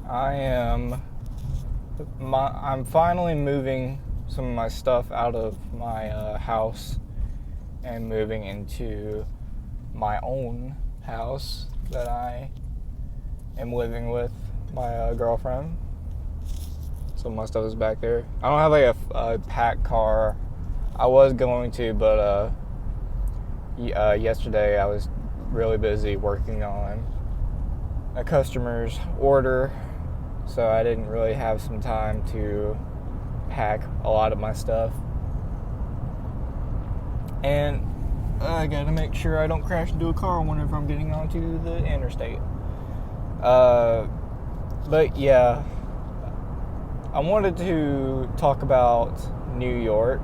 I'm finally moving some of my stuff out of my house and moving into my own house that I am living with my girlfriend. So my stuff is back there. I don't have like a packed car. I was going to, but yesterday I was really busy working on a customer's order, so I didn't really have some time to pack a lot of my stuff. And I gotta make sure I don't crash into a car whenever I'm getting onto the interstate. But yeah, I wanted to talk about New York.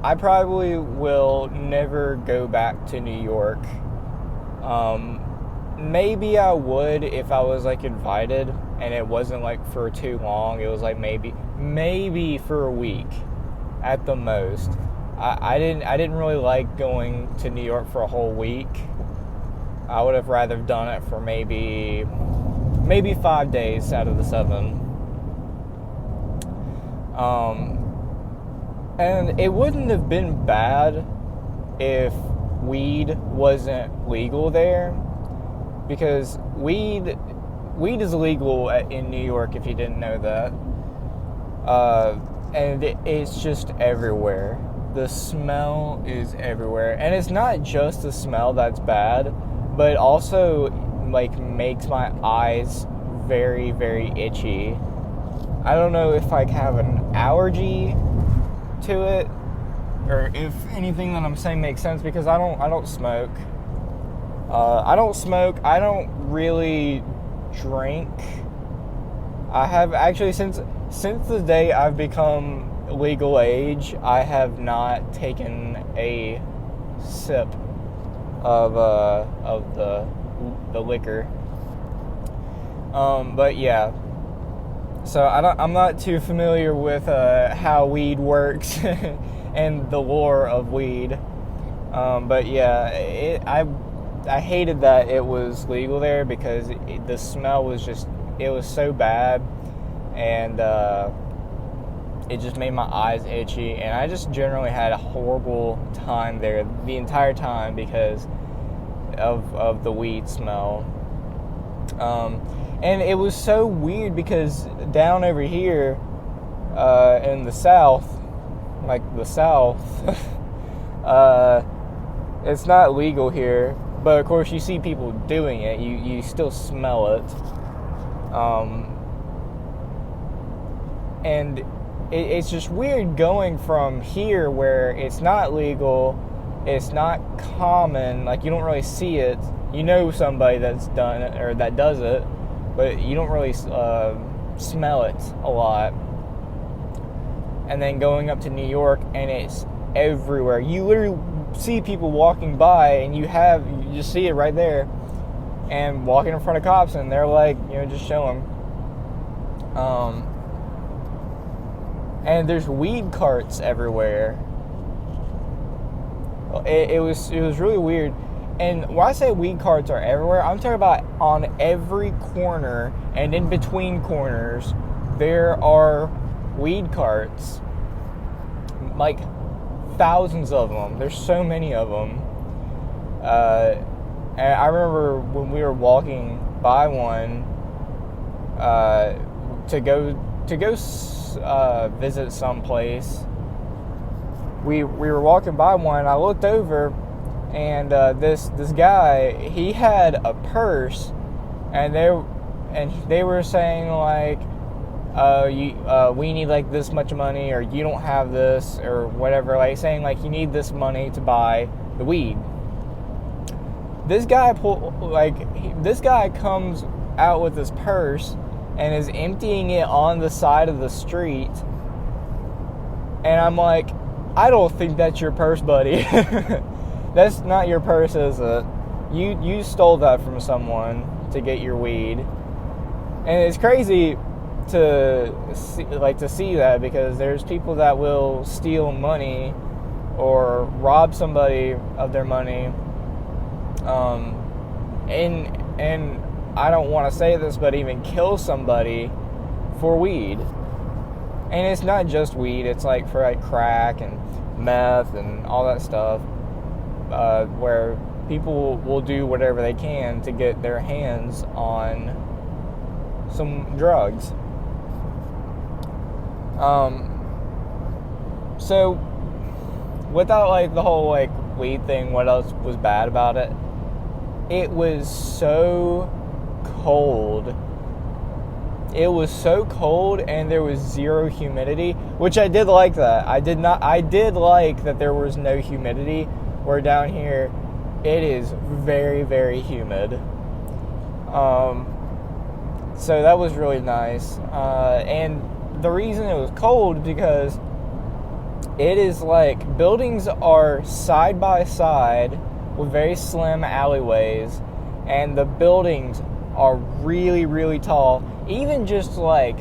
I probably will never go back to New York. Maybe I would if I was like invited and it wasn't like for too long. It was like maybe for a week at the most. I didn't really like going to New York for a whole week. I would have rather done it for maybe 5 days out of the 7. And it wouldn't have been bad if weed wasn't legal there, because weed is illegal in New York, if you didn't know that. And it's just everywhere. The smell is everywhere, and it's not just the smell that's bad, but it also like makes my eyes very, very itchy. I don't know if I have an allergy to it, or if anything that I'm saying makes sense, because I don't smoke. I don't really drink. I have actually since the day I've become legal age, I have not taken a sip of the liquor. But yeah. So I'm not too familiar with how weed works and the lore of weed. But yeah, I hated that it was legal there, because the smell was it was so bad, and it just made my eyes itchy, and I just generally had a horrible time there the entire time because of the weed smell. And it was so weird because down over here in the South, it's not legal here, but of course you see people doing it. You still smell it. And it's just weird going from here, where it's not legal, it's not common, like you don't really see it. You know somebody that's done it or that does it, but you don't really smell it a lot. And then going up to New York, and it's everywhere. You literally see people walking by, and you just see it right there, and walking in front of cops, and they're like, just show them. And there's weed carts everywhere. It was really weird. And when I say weed carts are everywhere, I'm talking about on every corner and in between corners, there are weed carts. Like thousands of them. There's so many of them. And I remember when we were walking by one to go visit someplace. We were walking by one. I looked over, and this guy, he had a purse, and they were saying like, we need like this much money, or you don't have this, or whatever, like saying like you need this money to buy the weed. This guy comes out with his purse and is emptying it on the side of the street, and I'm like, I don't think that's your purse, buddy. That's not your purse, is it? You stole that from someone to get your weed. And it's crazy to see that, because there's people that will steal money or rob somebody of their money. And I don't want to say this, but even kill somebody for weed. And it's not just weed, it's like for like crack and meth and all that stuff, where people will do whatever they can to get their hands on some drugs. So without like the whole like weed thing, what else was bad about it? It was so cold. It was so cold, and there was zero humidity, which I did like that. I did like that there was no humidity, where down here it is very, very humid. So that was really nice. And the reason it was cold is because it is like buildings are side by side with very slim alleyways, and the buildings are really, really tall. Even just like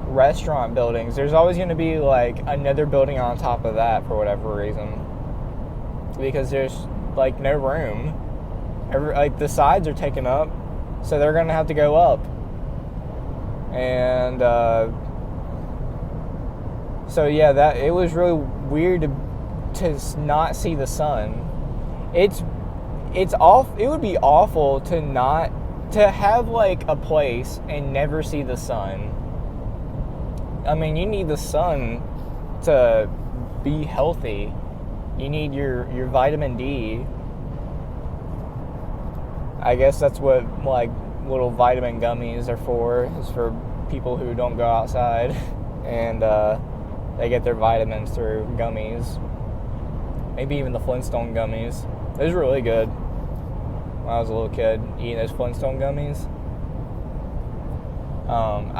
restaurant buildings, there's always going to be like another building on top of that for whatever reason, because there's like no room. Like the sides are taken up, so they're going to have to go up. And so yeah, that it was really weird to not see the sun. It's off. It would be awful to have like a place and never see the sun. I mean, you need the sun to be healthy. You need your vitamin D. I guess that's what like little vitamin gummies are for. Is for people who don't go outside and they get their vitamins through gummies. Maybe even the Flintstone gummies. It was really good when I was a little kid, eating those Flintstone gummies. I'm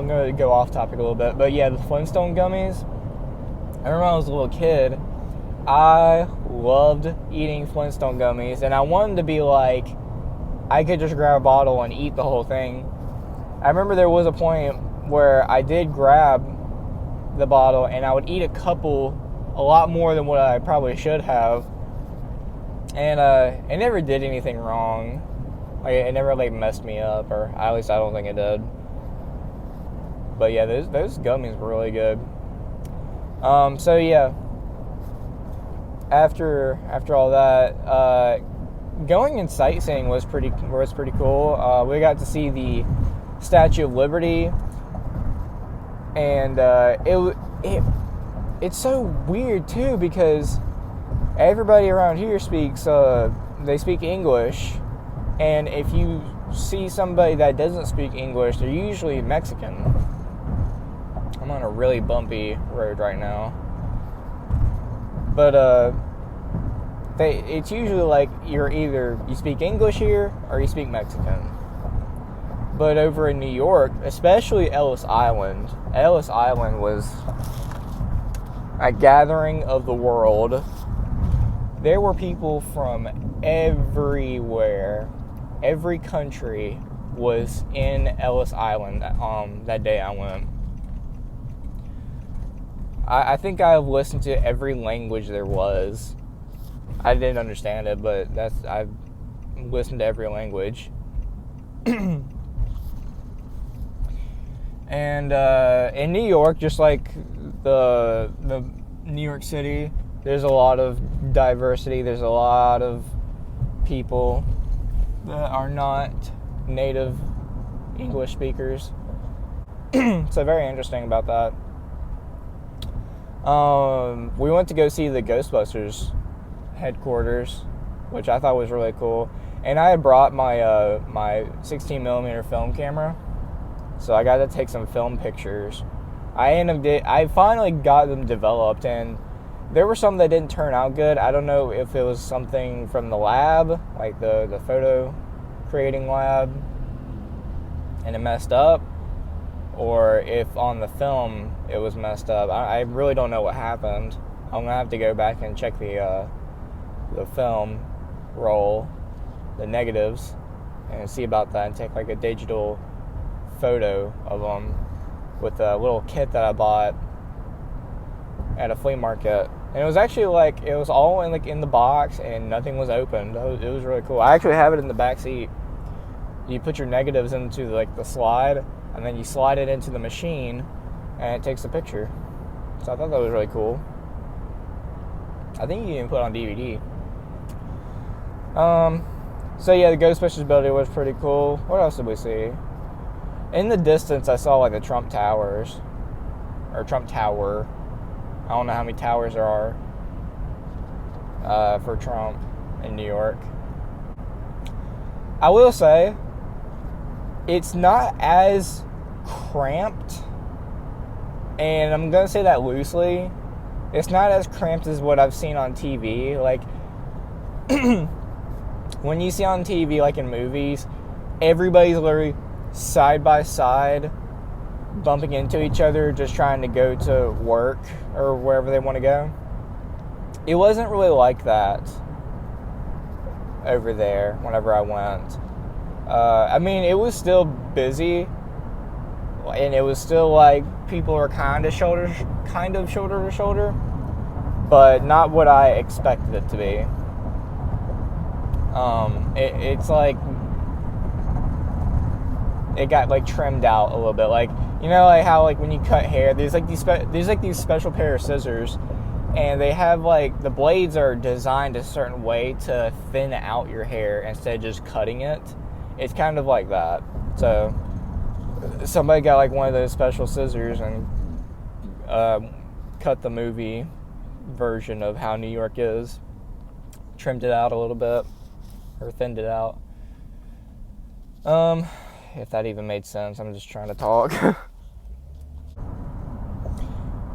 going to go off topic a little bit, but yeah, the Flintstone gummies. I remember when I was a little kid, I loved eating Flintstone gummies, and I wanted to be like, I could just grab a bottle and eat the whole thing. I remember there was a point where I did grab the bottle, and I would eat a lot more than what I probably should have. And it never did anything wrong. Like, it never like messed me up, or at least I don't think it did. But yeah, those gummies were really good. So yeah, after all that, going and sightseeing was pretty cool. We got to see the Statue of Liberty, and it's so weird too, because everybody around here speaks English, and if you see somebody that doesn't speak English, they're usually Mexican. I'm on a really bumpy road right now, but it's usually like you speak English here or you speak Mexican. But over in New York, especially Ellis Island was a gathering of the world. There were people from everywhere. Every country was in Ellis Island that day I went. I think I've listened to every language there was. I didn't understand it, but I've listened to every language. And in New York, just like the New York City, there's a lot of diversity. There's a lot of people that are not native English speakers. So very interesting about that. We went to go see the Ghostbusters headquarters, which I thought was really cool. And I had brought my my 16mm film camera, so I got to take some film pictures. I finally got them developed, and there were some that didn't turn out good. I don't know if it was something from the lab, like the photo creating lab, and it messed up, or if on the film it was messed up. I really don't know what happened. I'm gonna have to go back and check the film roll, the negatives, and see about that, and take like a digital photo of them with a little kit that I bought at a flea market. And it was actually like, it was all in the box, and nothing was opened. It was really cool. I actually have it in the back seat. You put your negatives into like the slide, and then you slide it into the machine, and it takes a picture. So I thought that was really cool. I think you can put it on DVD. So yeah, the Ghostbusters building was pretty cool. What else did we see? In the distance, I saw like the Trump Towers, or Trump Tower. I don't know how many towers there are for Trump in New York. I will say, it's not as cramped, and I'm going to say that loosely. It's not as cramped as what I've seen on TV. Like, when you see on TV, like in movies, everybody's literally side by side, bumping into each other, just trying to go to work or wherever they want to go. It wasn't really like that over there whenever I went. I mean, it was still busy, and it was still like people are kind of shoulder to shoulder, but not what I expected it to be. It's like it got like trimmed out a little bit, like, you know, like how like when you cut hair, there's like these special pair of scissors, and they have like the blades are designed a certain way to thin out your hair instead of just cutting it. It's kind of like that. So somebody got like one of those special scissors and cut the movie version of how New York is, trimmed it out a little bit, or thinned it out. If that even made sense. I'm just trying to talk.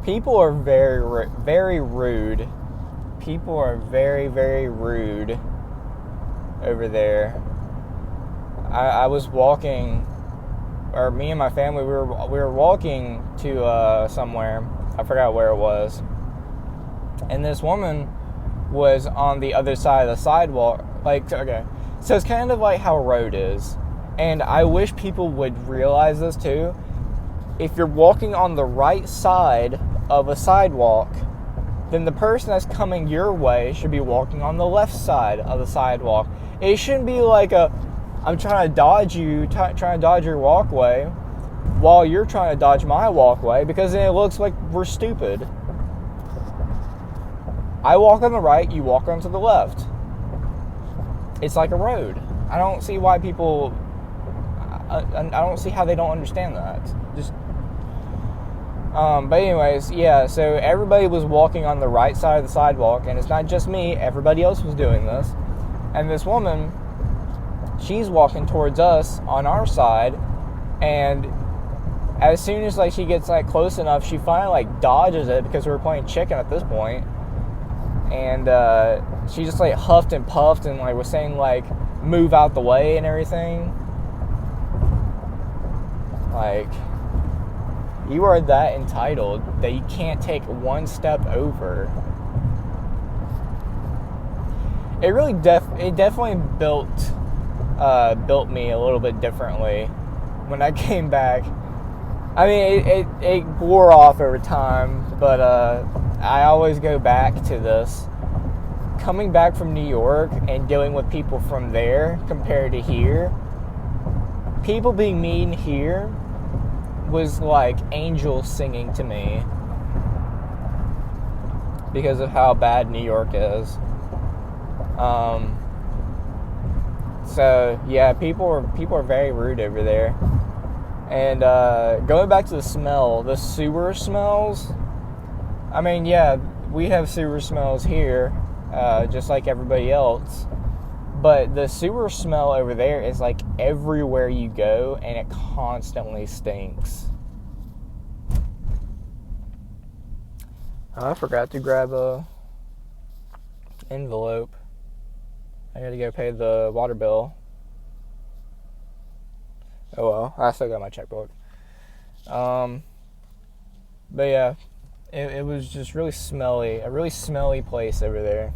People are very, very rude. People are very, very rude over there. I was walking, or me and my family, we were walking to somewhere. I forgot where it was. And this woman was on the other side of the sidewalk. Like, okay, so it's kind of like how a road is. And I wish people would realize this too. If you're walking on the right side of a sidewalk, then the person that's coming your way should be walking on the left side of the sidewalk. It shouldn't be like I'm trying to dodge you, trying to dodge your walkway while you're trying to dodge my walkway, because then it looks like we're stupid. I walk on the right, you walk onto the left. It's like a road. I don't see why people... I don't see how they don't understand that. Just... but anyways, yeah, so everybody was walking on the right side of the sidewalk, and it's not just me, everybody else was doing this. And this woman, she's walking towards us on our side, and as soon as like she gets like close enough, she finally like dodges it, because we were playing chicken at this point. And she just like huffed and puffed and like was saying like move out the way and everything. Like, you are that entitled that you can't take one step over. It really definitely built me a little bit differently when I came back. I mean, it wore off over time, but I always go back to this. Coming back from New York and dealing with people from there compared to here, people being mean here was like angels singing to me because of how bad New York is. So yeah, people are very rude over there. And going back to the smell, the sewer smells. I mean, yeah, we have sewer smells here, just like everybody else. But the sewer smell over there is like everywhere you go, and it constantly stinks. I forgot to grab a envelope. I gotta go pay the water bill. Oh well, I still got my checkbook. But yeah, it was just really smelly, a really smelly place over there.